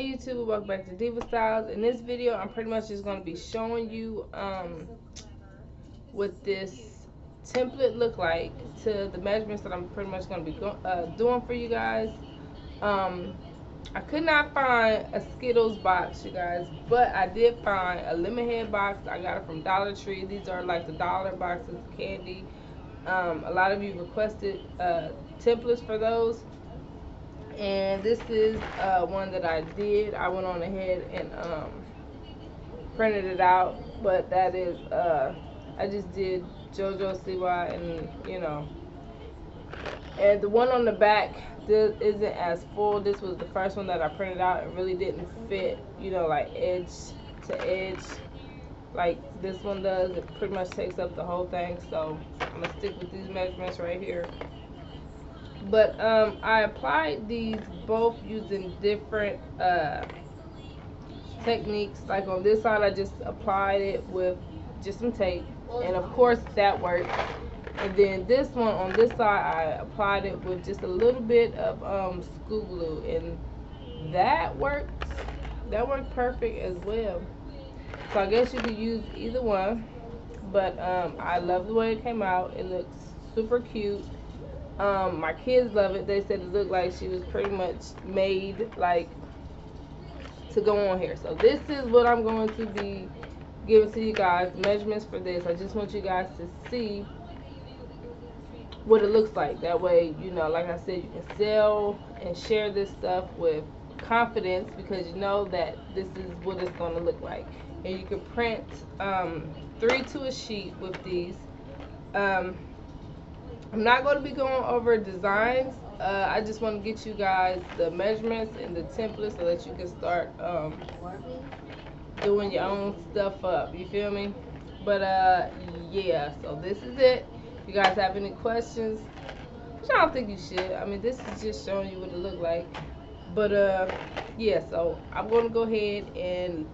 Hey YouTube, welcome back to Diva Styles. In this video, I'm pretty much just going to be showing you what this template look like to the measurements that I'm pretty much going to be doing for you guys. I could not find a Skittles box, you guys, but I did find a lemon head box. I got it from Dollar Tree. These are like the dollar boxes of candy. A lot of you requested templates for those. And this is one that I did. I went on ahead and printed it out, but that is I just did JoJo Siwa, and and the one on the back, this isn't as full. This was the first one that I printed out. It really didn't fit, like edge to edge like this one does. It pretty much takes up the whole thing, so I'm gonna stick with these measurements right here. But I applied these both using different techniques. Like on this side, I just applied it with just some tape, and of course that worked. And then this one on this side, I applied it with just a little bit of school glue, and that worked. That worked perfect as well. So I guess you could use either one, but I love the way it came out. It looks super cute. My kids love it. They said it looked like she was pretty much made like to go on here. So this is what I'm going to be giving to you guys, measurements for this. I just want you guys to see what it looks like. That way, like I said, you can sell and share this stuff with confidence, because you know that this is what it's going to look like. And you can print 3 to a sheet with these. I'm not going to be going over designs. I just want to get you guys the measurements and the templates so that you can start doing your own stuff up. You feel me? But yeah, so this is it. If you guys have any questions, which I don't think you should. I mean, this is just showing you what it looked like. But yeah, so I'm going to go ahead and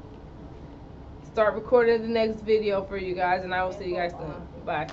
start recording the next video for you guys, and I will see you guys soon. Bye.